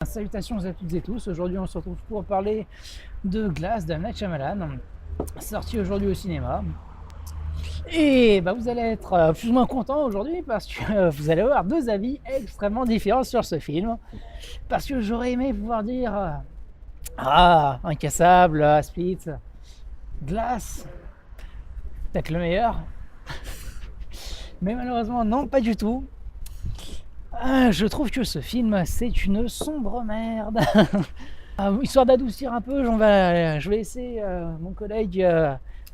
Salutations à toutes et tous. Aujourd'hui, on se retrouve pour parler de Glass d'M. Night Shyamalan, sorti aujourd'hui au cinéma. Et vous allez être plus ou moins content aujourd'hui parce que vous allez avoir deux avis extrêmement différents sur ce film. Parce que j'aurais aimé pouvoir dire Incassable, Split, Glass, peut-être le meilleur. Mais malheureusement, non, pas du tout. Je trouve que ce film, c'est une sombre merde. Histoire d'adoucir un peu, je vais laisser mon collègue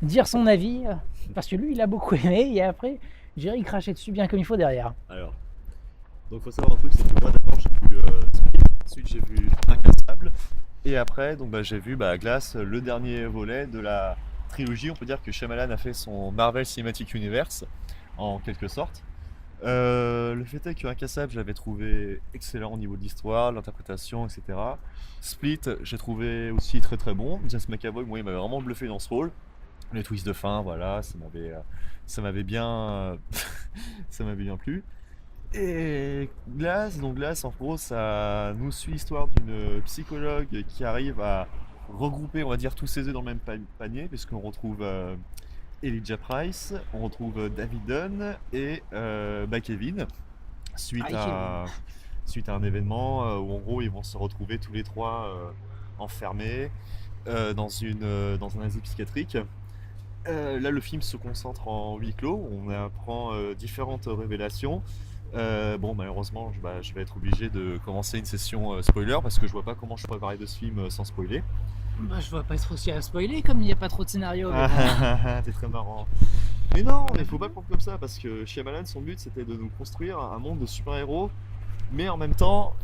dire son avis, parce que lui, il a beaucoup aimé, et après, j'irai y cracher dessus bien comme il faut derrière. Alors, donc faut savoir un truc, c'est que moi d'abord j'ai vu Split, ensuite j'ai vu Incassable, et après j'ai vu Glass, le dernier volet de la trilogie. On peut dire que Shyamalan a fait son Marvel Cinematic Universe, en quelque sorte. Le fait est que Incassable, je l'avais trouvé excellent au niveau de l'histoire, l'interprétation, etc. Split, j'ai trouvé aussi très très bon. James McAvoy, moi, il m'avait vraiment bluffé dans ce rôle. Les twists de fin, voilà, ça m'avait bien, ça m'avait bien plu. Et Glass, en gros, ça nous suit l'histoire d'une psychologue qui arrive à regrouper, on va dire, tous ses œufs dans le même panier, puisqu'on retrouve Elijah Price, on retrouve David Dunn et Kevin, suite à, suite à un événement où en gros ils vont se retrouver tous les trois enfermés dans un asile psychiatrique. Là, le film se concentre en huis clos, on apprend différentes révélations. Malheureusement, je vais être obligé de commencer une session spoiler parce que je vois pas comment je pourrais parler de ce film sans spoiler. Je vois pas trop ce qu'il y a à spoiler, comme il n'y a pas trop de scénario. T'es très marrant. Mais non, il faut pas le prendre comme ça parce que Shyamalan, son but c'était de nous construire un monde de super-héros, mais en même temps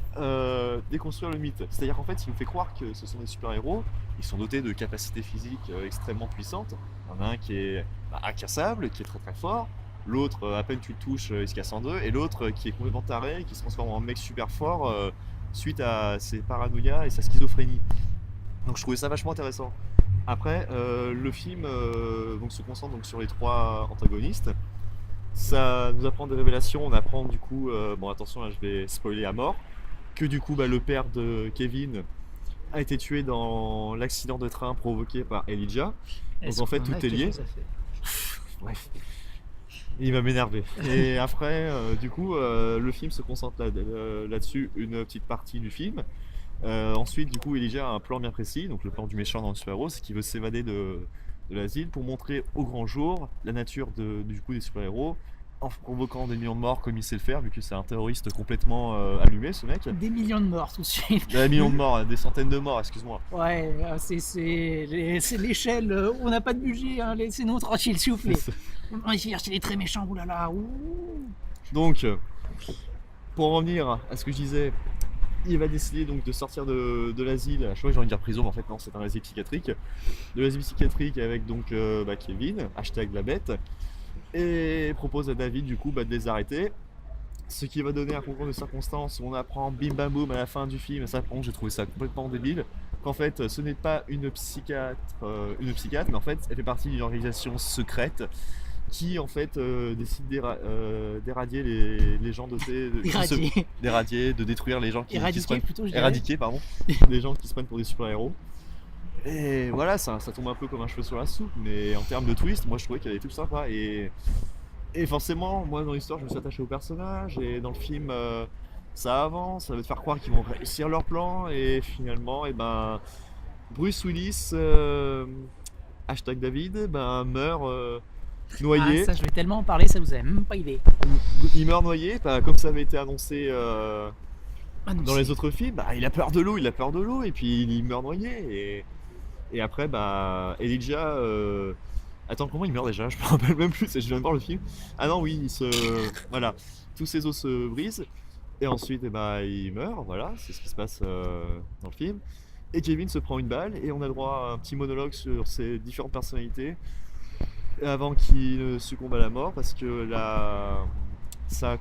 déconstruire le mythe. C'est-à-dire qu'en fait, il nous fait croire que ce sont des super-héros, ils sont dotés de capacités physiques extrêmement puissantes. Il y en a un qui est incassable, qui est très très fort. L'autre, à peine tu le touches, il se casse en deux. Et l'autre qui est complètement taré, qui se transforme en mec super fort suite à ses paranoïas et sa schizophrénie. Donc je trouvais ça vachement intéressant. Après, le film se concentre donc sur les trois antagonistes. Ça nous apprend des révélations. On apprend du coup, attention là je vais spoiler à mort, que du coup le père de Kevin a été tué dans l'accident de train provoqué par Elijah. Donc en fait tout est lié. Bref, il va m'énerver. Et après, le film se concentre là-dessus, une petite partie du film. Ensuite, du coup, Elijah a un plan bien précis, donc le plan du méchant dans le super-héros, c'est qu'il veut s'évader de l'asile pour montrer au grand jour la nature des super-héros, en provoquant des millions de morts comme il sait le faire, vu que c'est un terroriste complètement allumé, ce mec. Des millions de morts tout de suite. Des millions de morts, des centaines de morts, excuse-moi. Ouais, c'est l'échelle, on n'a pas de budget, hein, laissez-nous tranquille, s'il vous plaît. On va essayer d'acheter des traits méchants, oulala. Donc, pour en revenir à ce que je disais, il va décider donc de sortir de l'asile. Je crois que j'ai envie de dire prison, mais en fait non, c'est un asile psychiatrique. De l'asile psychiatrique avec donc Kevin, hashtag la bête, et propose à David du coup de les arrêter. Ce qui va donner un concours de circonstances où on apprend bim bam boum à la fin du film. Ça, j'ai trouvé ça complètement débile. Qu'en fait, ce n'est pas une psychiatre, mais en fait, elle fait partie d'une organisation secrète qui en fait décide d'éradier les gens d'éradier, de détruire les gens qui se prennent éradiquer pardon, les gens qui se prennent pour des super-héros. Et voilà, ça tombe un peu comme un cheveu sur la soupe, mais en termes de twist, moi je trouvais qu'elle était tout sympa. Et forcément, moi dans l'histoire, je me suis attaché au personnage, et dans le film, ça avance, ça veut te faire croire qu'ils vont réussir leur plan, et finalement, Bruce Willis, hashtag David, meurt noyé. Ça, je vais tellement en parler, ça vous avez même pas idée. Il meurt noyé, comme ça avait été annoncé dans les autres films. Il a peur de l'eau, et puis il meurt noyé. Et après, Elijah. Attends, comment il meurt déjà? Je me rappelle même plus, je viens de voir le film. Ah non, oui, voilà, tous ses os se brisent. Et ensuite, il meurt, voilà, c'est ce qui se passe dans le film. Et Kevin se prend une balle, et on a le droit à un petit monologue sur ses différentes personnalités avant qu'il ne succombe à la mort, parce que sa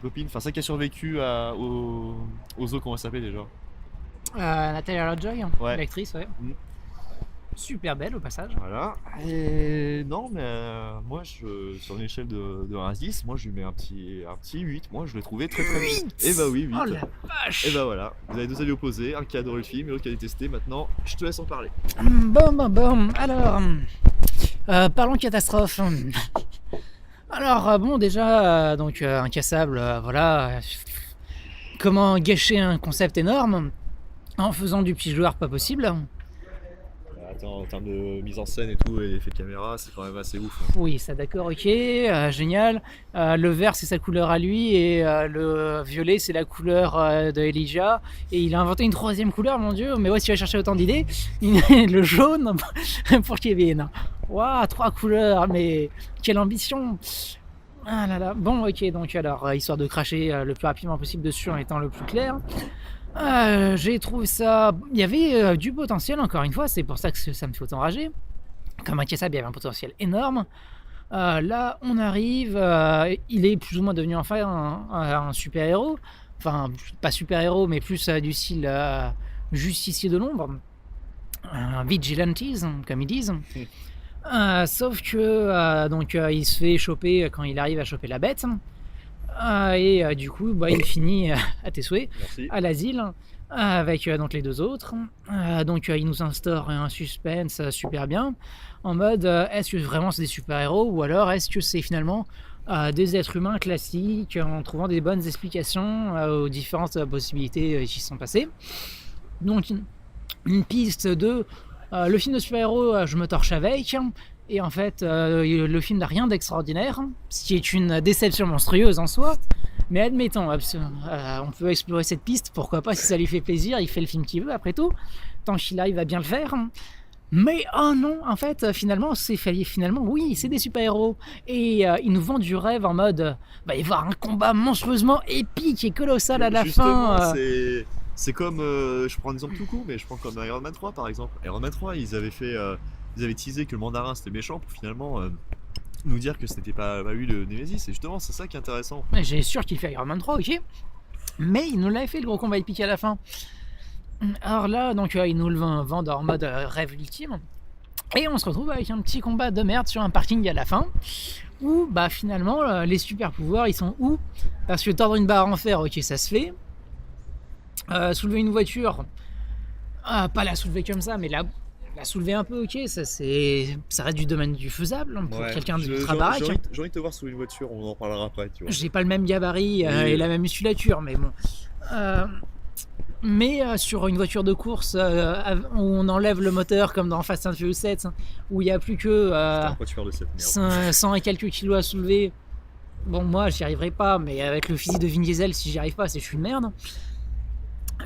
copine, enfin celle qui a survécu aux eaux, comment elle s'appelle déjà? Natalia Lovejoy, Ouais. l'actrice, ouais. super belle au passage. Voilà. Et non, mais moi, sur une échelle de 1 à 10, moi, je lui mets un petit 8. Moi, je l'ai trouvé très très bien. Et bah oui, 8. Oh la vache. Et bah voilà, vous avez deux avis opposés, un qui a adoré le film et l'autre qui a détesté. Maintenant, je te laisse en parler. Bon. Alors, parlons catastrophe. Alors, bon, déjà, donc, Incassable, voilà. Comment gâcher un concept énorme en faisant du petit joueur pas possible. Attends, en termes de mise en scène et tout, et effet de caméra, c'est quand même assez ouf. Oui, ça d'accord, ok, génial. Le vert c'est sa couleur à lui et le violet c'est la couleur de Elijah. Et il a inventé une troisième couleur, mon dieu, mais ouais, si tu vas chercher autant d'idées, le jaune pour Kevin. Waouh, 3 couleurs, mais quelle ambition! Ah là là, bon ok, donc alors, histoire de cracher le plus rapidement possible dessus en étant le plus clair. J'ai trouvé ça. Il y avait du potentiel, encore une fois, c'est pour ça que ça me fait autant rager. Comme Incassable, il y avait un potentiel énorme. Là, on arrive, il est plus ou moins devenu enfin un super-héros. Enfin, pas super-héros, mais plus du style justicier de l'ombre. Un vigilantes, comme ils disent. Sauf que donc, il se fait choper quand il arrive à choper la bête. Et du coup, il finit à tes souhaits, Merci. à l'asile, avec donc les deux autres. Donc il nous instaure un suspense super bien, en mode est-ce que vraiment c'est des super-héros ou alors est-ce que c'est finalement des êtres humains classiques en trouvant des bonnes explications aux différentes possibilités qui sont passées. Donc une piste de le film de super-héros, je me torche avec. Et en fait, le film n'a rien d'extraordinaire, ce qui est une déception monstrueuse en soi. Mais admettons, on peut explorer cette piste, pourquoi pas, si ça lui fait plaisir, il fait le film qu'il veut après tout, tant qu'il arrive à bien le faire. Mais oh non, en fait, finalement, oui, c'est des super-héros. Et ils nous vendent du rêve en mode, va y avoir un combat monstrueusement épique et colossal à la Justement, fin. c'est comme, je prends un exemple tout court, mais je prends comme Iron Man 3 par exemple. Iron Man 3, ils avaient teasé que le mandarin c'était méchant pour finalement nous dire que c'était pas lui le Nemesis. Et justement, c'est ça qui est intéressant. J'ai sûr qu'il fait Iron Man 3, ok. Mais il nous l'avait fait le gros combat épique à la fin. Alors là, donc ils nous le vendent en mode rêve ultime. Et on se retrouve avec un petit combat de merde sur un parking à la fin. Où finalement les super pouvoirs ils sont où? Parce que tordre une barre en fer, ok, ça se fait. Soulever une voiture, pas la soulever comme ça, mais la soulever un peu, ok, ça reste du domaine du faisable pour quelqu'un d'ultra baraque. J'ai envie de te voir sous une voiture, on en parlera après, tu vois. J'ai pas le même gabarit et la même musculature, mais bon. Mais sur une voiture de course où on enlève le moteur comme dans Fast and Furious 7, où il n'y a plus que 100 et quelques kilos à soulever. Bon, moi j'y arriverai pas, mais avec le physique de Vin Diesel, si j'y arrive pas, c'est que je suis une merde.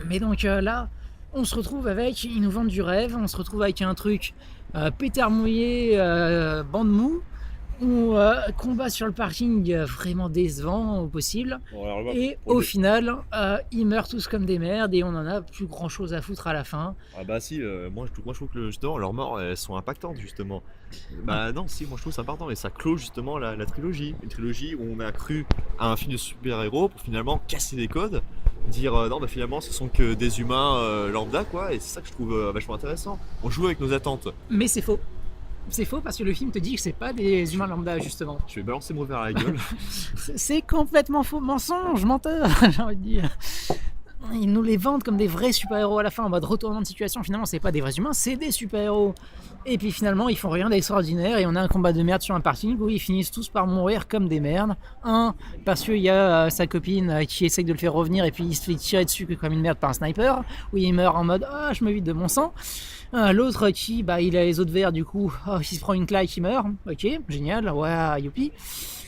Mais donc là, on se retrouve avec, ils nous vendent du rêve, on se retrouve avec un truc pétard mouillé, bande mou, ou combat sur le parking vraiment décevant au possible. Bon, et au final, ils meurent tous comme des merdes et on en a plus grand chose à foutre à la fin. Ah bah si, moi je trouve que justement leurs morts elles sont impactantes justement. Bah non, si, moi je trouve c'est important et ça clôt justement la trilogie. Une trilogie où on a cru à un film de super-héros pour finalement casser les codes, dire non bah finalement ce sont que des humains lambda quoi, et c'est ça que je trouve vachement intéressant. On joue avec nos attentes. Mais c'est faux. C'est faux parce que le film te dit que c'est pas des humains lambda justement. Je vais balancer mon verre à la gueule. C'est complètement faux, mensonge, menteur, j'ai envie de dire. Ils nous les vendent comme des vrais super-héros à la fin en mode retournement de situation. Finalement, c'est pas des vrais humains, c'est des super-héros. Et puis finalement, ils font rien d'extraordinaire et on a un combat de merde sur un parking où ils finissent tous par mourir comme des merdes. Un, parce qu'il y a sa copine qui essaye de le faire revenir et puis il se fait tirer dessus comme une merde par un sniper, où il meurt en mode ah, je me vide de mon sang. L'autre qui, il a les os de verre, du coup, il se prend une claque, il meurt. Ok, génial, ouais, youpi.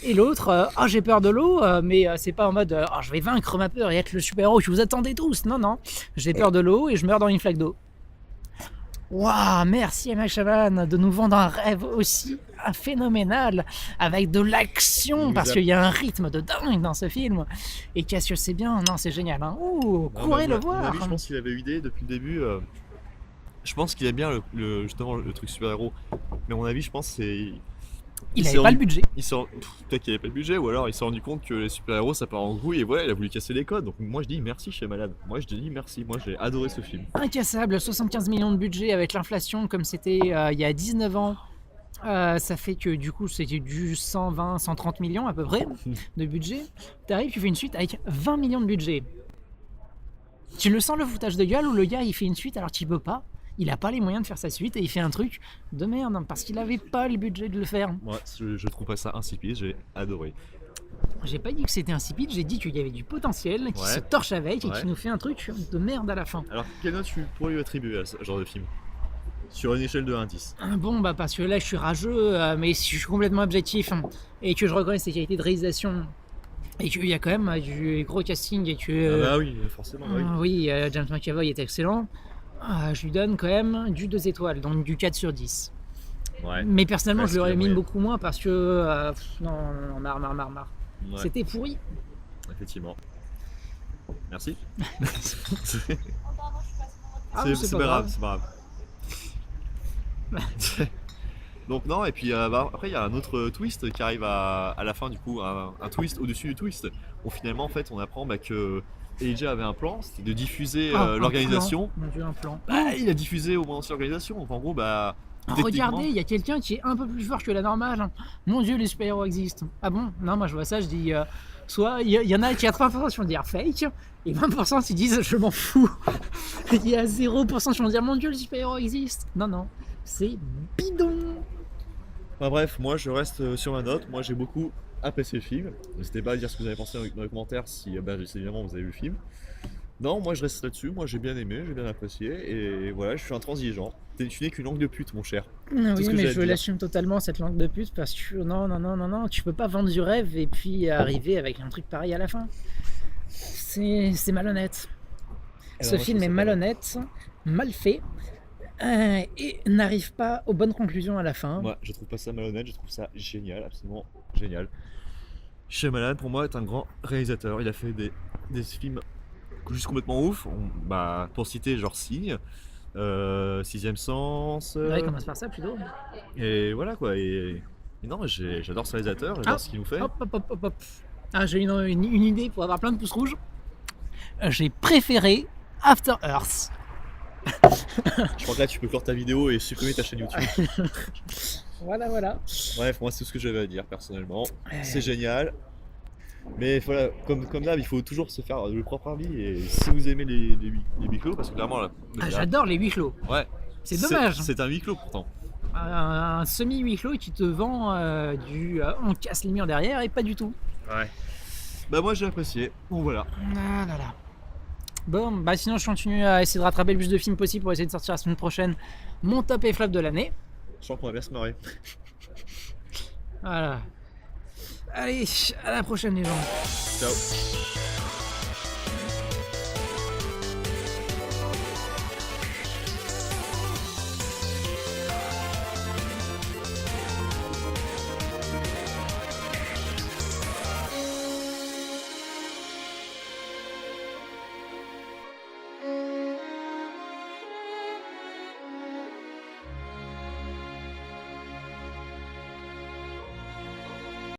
Et l'autre, j'ai peur de l'eau, mais c'est pas en mode je vais vaincre ma peur et être le super-héros que vous attendez tous. Non, j'ai peur de l'eau et je meurs dans une flaque d'eau. Waouh, merci M. Shyamalan de nous vendre un rêve aussi phénoménal avec de l'action parce qu'il y a un rythme de dingue dans ce film. Et qu'est-ce que c'est bien, non, c'est génial. Hein. Ouh, courez le voir. Je pense qu'il avait eu idée depuis le début. Je pense qu'il aime bien justement le truc super-héros. Mais à mon avis, je pense que Il avait pas le budget. Peut-être qu'il avait pas le budget, ou alors il s'est rendu compte que les super-héros ça part en couille et voilà, il a voulu casser les codes. Donc moi je dis merci Shyamalan. Moi je dis merci, moi j'ai adoré ce film. Incassable, 75 millions de budget avec l'inflation comme c'était il y a 19 ans. Ça fait que du coup c'était du 120, 130 millions à peu près de budget. T'arrives, tu fais une suite avec 20 millions de budget. Tu le sens le foutage de gueule où le gars il fait une suite alors qu'il peut pas. Il a pas les moyens de faire sa suite et il fait un truc de merde hein, parce qu'il avait pas le budget de le faire. Moi je trouve pas ça insipide, j'ai adoré. J'ai pas dit que c'était insipide, j'ai dit qu'il y avait du potentiel, qui se torche avec et qui nous fait un truc de merde à la fin. Alors quelle note tu pourrais lui attribuer à ce genre de film? Sur une échelle de 1 à 10. Bon bah parce que là je suis rageux, mais si je suis complètement objectif hein, et que je reconnais ses qualités de réalisation et qu'il y a quand même du gros casting et que... Ah bah oui, forcément, oui. Oui, James McAvoy est excellent. Je lui donne quand même du 2 étoiles, donc du 4 sur 10. Ouais. Mais personnellement, Parce je l'aurais que, mis ouais. beaucoup moins parce que... non, marre. Ouais, C'était pourri. effectivement. Merci. Ah, c'est pas grave, c'est pas grave. Donc non, et puis après il y a un autre twist qui arrive à la fin du coup, un twist au-dessus du twist. Où finalement en fait on apprend que Elijah avait un plan, c'était de diffuser l'organisation. Mon Dieu, un plan. Il a diffusé au moins sur l'organisation, donc en gros Regardez, il y a quelqu'un qui est un peu plus fort que la normale. Hein. Mon Dieu, les super-héros existent. Ah bon? Non, moi je vois ça, je dis... soit il y en a qui à 80% qui vont dire fake, et 20% qui disent je m'en fous. Il y a 0% qui vont dire mon Dieu, les super-héros existent. Non, c'est bidon. Enfin bref, moi je reste sur ma note, moi j'ai beaucoup apprécié le film. N'hésitez pas à dire ce que vous avez pensé dans les commentaires si évidemment vous avez vu le film. Non, moi je reste là-dessus, moi j'ai bien aimé, j'ai bien apprécié, et voilà, je suis intransigeant. Tu n'es qu'une langue de pute, mon cher. Oui, mais je l'assume totalement cette langue de pute parce que non, tu peux pas vendre du rêve et puis arriver avec un truc pareil à la fin. C'est malhonnête. Ce film est malhonnête, mal fait, et n'arrive pas aux bonnes conclusions à la fin. Moi, je trouve pas ça malhonnête, je trouve ça génial, absolument génial. Shyamalan, pour moi, est un grand réalisateur. Il a fait des films juste complètement ouf. Pour citer, genre Signe, Sixième Sens. Ouais, commence par ça plutôt. Et voilà quoi. Et non, j'adore ce réalisateur, j'adore ce qu'il nous fait. Hop. J'ai une idée pour avoir plein de pouces rouges. J'ai préféré After Earth. Je crois que là tu peux clore ta vidéo et supprimer ta chaîne YouTube. Voilà. Bref, moi c'est tout ce que j'avais à dire personnellement. C'est génial. Mais voilà, comme d'hab, il faut toujours se faire le propre avis. Et si vous aimez les huis clos, parce que clairement là. J'adore les huis clos. Ouais. C'est dommage. C'est un huis clos pourtant. Un semi-huis clos qui te vend on casse les murs derrière et pas du tout. Ouais. Bah moi j'ai apprécié. Bon voilà. Ah là là. Bon, sinon je continue à essayer de rattraper le plus de films possible pour essayer de sortir la semaine prochaine mon top et flop de l'année. Je sens qu'on va bien se marrer. Voilà. Allez, à la prochaine les gens. Ciao.